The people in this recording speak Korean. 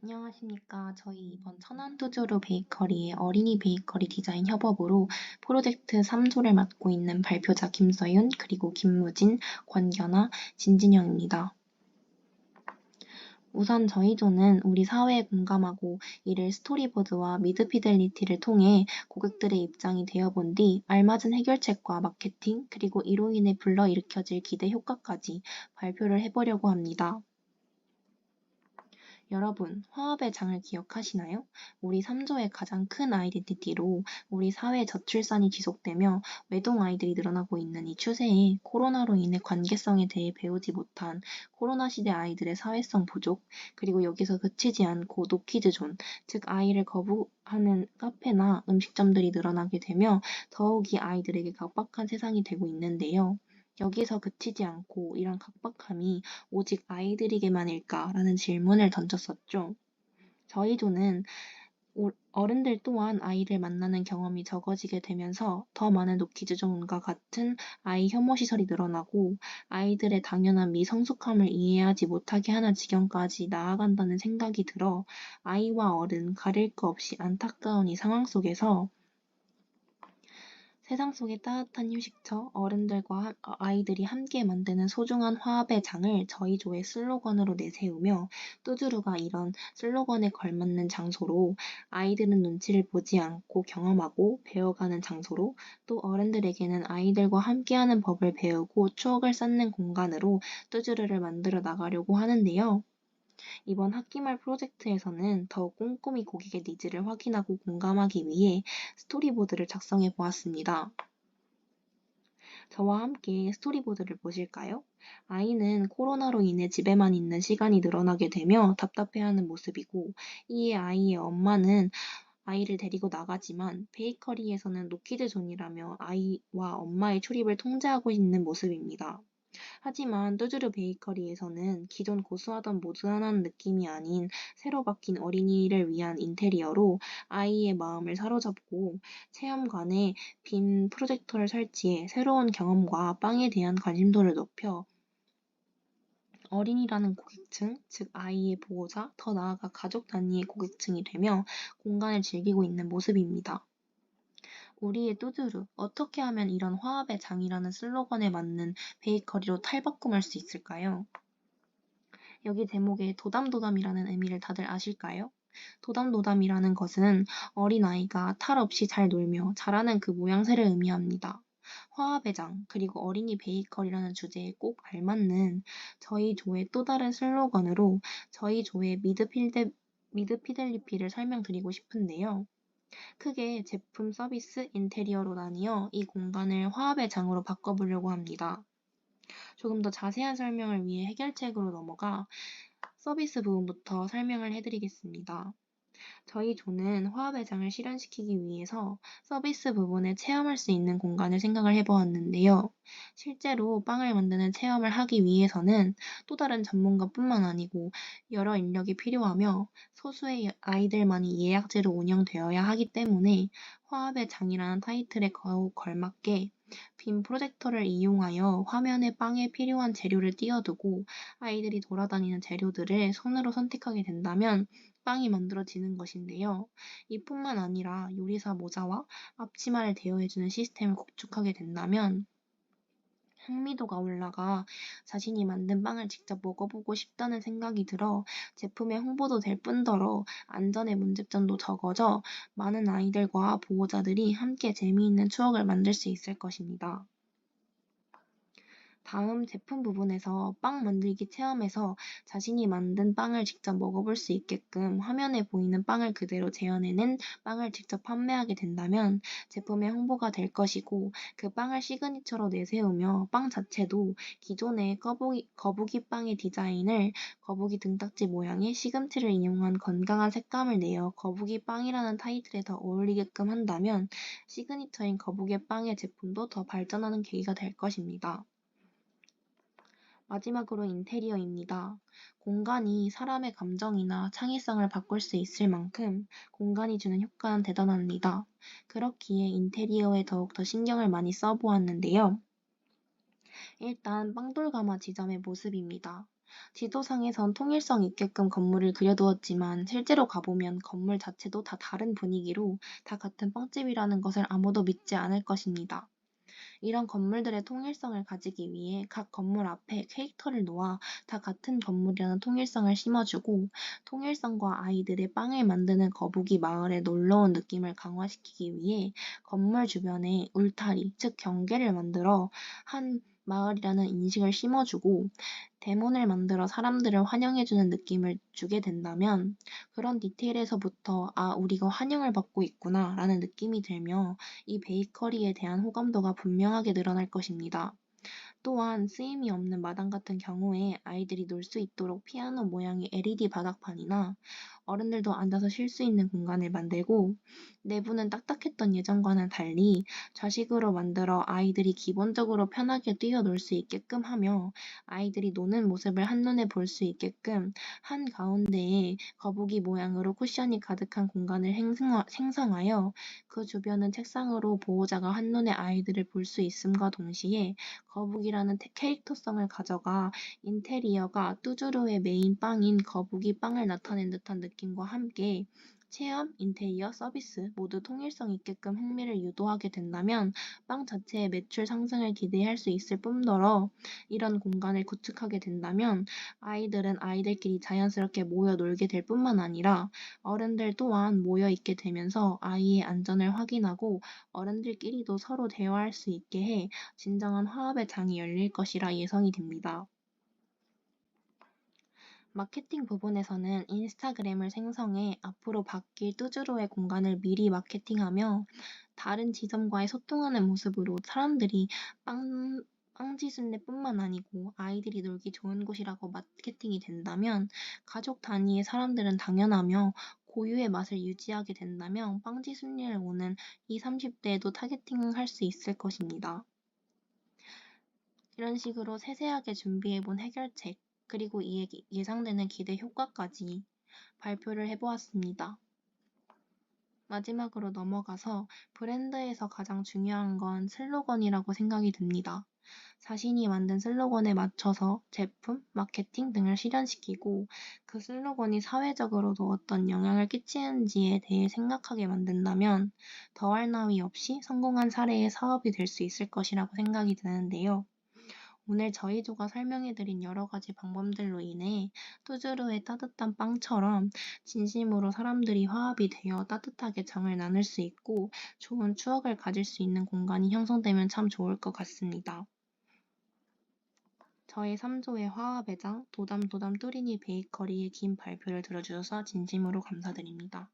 안녕하십니까. 저희 이번 천안두주루 베이커리의 어린이 베이커리 디자인 협업으로 프로젝트 3조를 맡고 있는 발표자 김서윤, 그리고 김무진, 권견아, 진진영입니다. 우선 저희 조는 우리 사회에 공감하고 이를 스토리보드와 미드피델리티를 통해 고객들의 입장이 되어본 뒤 알맞은 해결책과 마케팅, 그리고 이로 인해 불러일으켜질 기대 효과까지 발표를 해보려고 합니다. 여러분, 화합의 장을 기억하시나요? 우리 3조의 가장 큰 아이덴티티로 우리 사회 저출산이 지속되며 외동 아이들이 늘어나고 있는 이 추세에 코로나로 인해 관계성에 대해 배우지 못한 코로나 시대 아이들의 사회성 부족, 그리고 여기서 그치지 않고 노키즈존, 즉 아이를 거부하는 카페나 음식점들이 늘어나게 되며 더욱이 아이들에게 각박한 세상이 되고 있는데요. 여기서 그치지 않고 이런 각박함이 오직 아이들에게만일까라는 질문을 던졌었죠. 저희 조는 어른들 또한 아이를 만나는 경험이 적어지게 되면서 더 많은 노키즈존과 같은 아이 혐오 시설이 늘어나고 아이들의 당연한 미성숙함을 이해하지 못하게 하는 지경까지 나아간다는 생각이 들어 아이와 어른 가릴 거 없이 안타까운 이 상황 속에서 세상 속의 따뜻한 휴식처, 어른들과 아이들이 함께 만드는 소중한 화합의 장을 저희 조의 슬로건으로 내세우며 뚜주루가 이런 슬로건에 걸맞는 장소로 아이들은 눈치를 보지 않고 경험하고 배워가는 장소로 또 어른들에게는 아이들과 함께하는 법을 배우고 추억을 쌓는 공간으로 뚜주루를 만들어 나가려고 하는데요. 이번 학기말 프로젝트에서는 더욱 꼼꼼히 고객의 니즈를 확인하고 공감하기 위해 스토리보드를 작성해 보았습니다. 저와 함께 스토리보드를 보실까요? 아이는 코로나로 인해 집에만 있는 시간이 늘어나게 되며 답답해하는 모습이고, 이에 아이의 엄마는 아이를 데리고 나가지만 베이커리에서는 노키즈 존이라며 아이와 엄마의 출입을 통제하고 있는 모습입니다. 하지만 뚜주르 베이커리에서는 기존 고수하던 모던한 느낌이 아닌 새로 바뀐 어린이를 위한 인테리어로 아이의 마음을 사로잡고 체험관에 빈 프로젝터를 설치해 새로운 경험과 빵에 대한 관심도를 높여 어린이라는 고객층, 즉 아이의 보호자, 더 나아가 가족 단위의 고객층이 되며 공간을 즐기고 있는 모습입니다. 우리의 뚜두루, 어떻게 하면 이런 화합의 장이라는 슬로건에 맞는 베이커리로 탈바꿈할 수 있을까요? 여기 제목에 도담도담이라는 의미를 다들 아실까요? 도담도담이라는 것은 어린아이가 탈 없이 잘 놀며 자라는 그 모양새를 의미합니다. 화합의 장, 그리고 어린이 베이커리라는 주제에 꼭 알맞는 저희 조의 또 다른 슬로건으로 저희 조의 미드피델리피를 설명드리고 싶은데요. 크게 제품, 서비스, 인테리어로 나뉘어 이 공간을 화합의 장으로 바꿔보려고 합니다. 조금 더 자세한 설명을 위해 해결책으로 넘어가 서비스 부분부터 설명을 해드리겠습니다. 저희 조는 화합의 장을 실현시키기 위해서 서비스 부분에 체험할 수 있는 공간을 생각을 해보았는데요. 실제로 빵을 만드는 체험을 하기 위해서는 또 다른 전문가뿐만 아니고 여러 인력이 필요하며 소수의 아이들만이 예약제로 운영되어야 하기 때문에 화합의 장이라는 타이틀에 더욱 걸맞게 빈 프로젝터를 이용하여 화면에 빵에 필요한 재료를 띄워두고 아이들이 돌아다니는 재료들을 손으로 선택하게 된다면 빵이 만들어지는 것인데요. 이뿐만 아니라 요리사 모자와 앞치마를 대여해주는 시스템을 구축하게 된다면 흥미도가 올라가 자신이 만든 빵을 직접 먹어보고 싶다는 생각이 들어 제품의 홍보도 될 뿐더러 안전의 문제점도 적어져 많은 아이들과 보호자들이 함께 재미있는 추억을 만들 수 있을 것입니다. 다음 제품 부분에서 빵 만들기 체험에서 자신이 만든 빵을 직접 먹어볼 수 있게끔 화면에 보이는 빵을 그대로 재현해낸 빵을 직접 판매하게 된다면 제품의 홍보가 될 것이고 그 빵을 시그니처로 내세우며 빵 자체도 기존의 거북이 빵의 디자인을 거북이 등딱지 모양의 시금치를 이용한 건강한 색감을 내어 거북이 빵이라는 타이틀에 더 어울리게끔 한다면 시그니처인 거북이 빵의 제품도 더 발전하는 계기가 될 것입니다. 마지막으로 인테리어입니다. 공간이 사람의 감정이나 창의성을 바꿀 수 있을 만큼 공간이 주는 효과는 대단합니다. 그렇기에 인테리어에 더욱더 신경을 많이 써보았는데요. 일단 빵돌가마 지점의 모습입니다. 지도상에선 통일성 있게끔 건물을 그려두었지만 실제로 가보면 건물 자체도 다 다른 분위기로 다 같은 빵집이라는 것을 아무도 믿지 않을 것입니다. 이런 건물들의 통일성을 가지기 위해 각 건물 앞에 캐릭터를 놓아 다 같은 건물이라는 통일성을 심어주고 통일성과 아이들의 빵을 만드는 거북이 마을의 놀러온 느낌을 강화시키기 위해 건물 주변에 울타리, 즉 경계를 만들어 한 마을이라는 인식을 심어주고 대문을 만들어 사람들을 환영해주는 느낌을 주게 된다면 그런 디테일에서부터 아, 우리가 환영을 받고 있구나 라는 느낌이 들며 이 베이커리에 대한 호감도가 분명하게 늘어날 것입니다. 또한 쓰임이 없는 마당 같은 경우에 아이들이 놀 수 있도록 피아노 모양의 LED 바닥판이나 어른들도 앉아서 쉴 수 있는 공간을 만들고 내부는 딱딱했던 예전과는 달리 좌식으로 만들어 아이들이 기본적으로 편하게 뛰어놀 수 있게끔 하며 아이들이 노는 모습을 한눈에 볼 수 있게끔 한가운데에 거북이 모양으로 쿠션이 가득한 공간을 생성하여 그 주변은 책상으로 보호자가 한눈에 아이들을 볼 수 있음과 동시에 거북이라는 캐릭터성을 가져가 인테리어가 뚜주루의 메인 빵인 거북이 빵을 나타낸 듯한 느낌과 함께 체험, 인테리어, 서비스 모두 통일성 있게끔 흥미를 유도하게 된다면 빵 자체의 매출 상승을 기대할 수 있을 뿐더러 이런 공간을 구축하게 된다면 아이들은 아이들끼리 자연스럽게 모여 놀게 될 뿐만 아니라 어른들 또한 모여 있게 되면서 아이의 안전을 확인하고 어른들끼리도 서로 대화할 수 있게 해 진정한 화합의 장이 열릴 것이라 예상이 됩니다. 마케팅 부분에서는 인스타그램을 생성해 앞으로 바뀔 뚜주로의 공간을 미리 마케팅하며 다른 지점과의 소통하는 모습으로 사람들이 빵지순례뿐만 아니고 아이들이 놀기 좋은 곳이라고 마케팅이 된다면 가족 단위의 사람들은 당연하며 고유의 맛을 유지하게 된다면 빵지순례를 오는 20, 30대에도 타겟팅할 수 있을 것입니다. 이런 식으로 세세하게 준비해본 해결책, 그리고 이에 예상되는 기대 효과까지 발표를 해보았습니다. 마지막으로 넘어가서 브랜드에서 가장 중요한 건 슬로건이라고 생각이 듭니다. 자신이 만든 슬로건에 맞춰서 제품, 마케팅 등을 실현시키고 그 슬로건이 사회적으로도 어떤 영향을 끼치는지에 대해 생각하게 만든다면 더할 나위 없이 성공한 사례의 사업이 될 수 있을 것이라고 생각이 드는데요. 오늘 저희 조가 설명해드린 여러 가지 방법들로 인해 뚜주루의 따뜻한 빵처럼 진심으로 사람들이 화합이 되어 따뜻하게 정을 나눌 수 있고 좋은 추억을 가질 수 있는 공간이 형성되면 참 좋을 것 같습니다. 저희 3조의 화합의 장 도담도담 뚜리니 베이커리의 긴 발표를 들어주셔서 진심으로 감사드립니다.